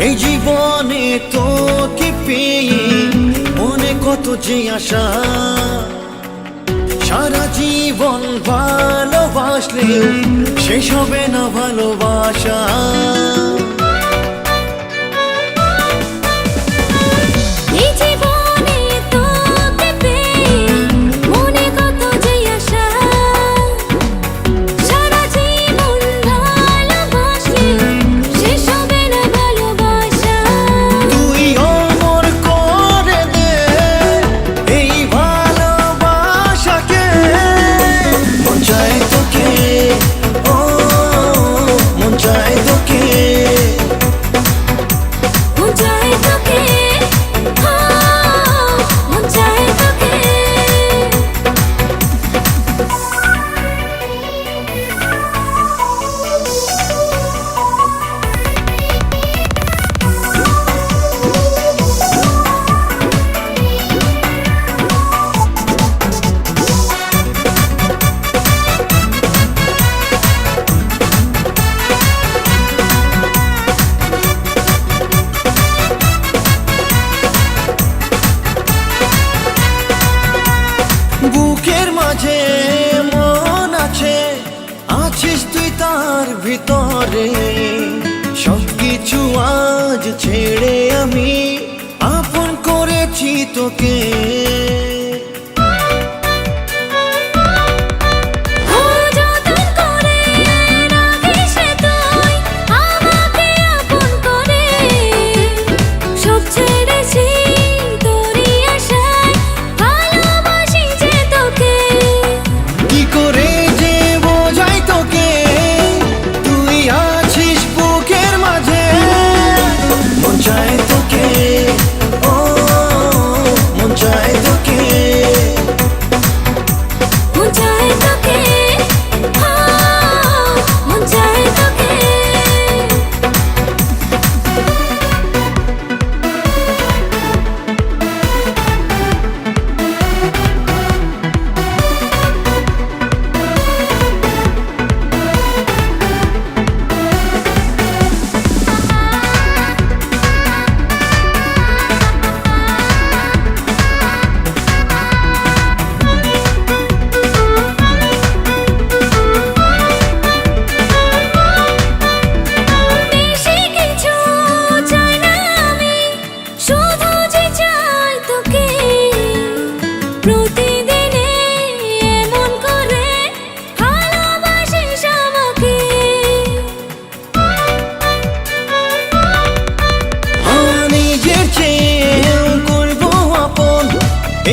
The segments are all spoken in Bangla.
এই জীবনে তোকে পেয়ে মনে কত যে আশা, সারা জীবন ভালোবাসলেও শেষ হবে না ভালোবাসা। বুকের মাঝে মন আছে, আছিস তুই তার ভিতরে। সবকিছু আজ ছেড়ে আমি আপন করেছি তোকে।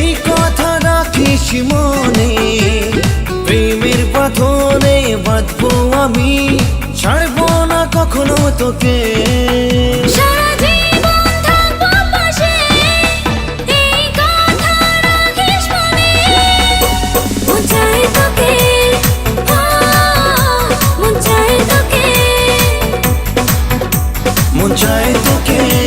এই কথা রাখিস মনে, প্রেমের বাঁধনে বাঁধবো আমি, ছাড়বো না কখনো তোকে। সারা জীবন থাকবো পাশে, এই কথা রাখিস মনে। মন চায় তোকে, মন চায় তোকে।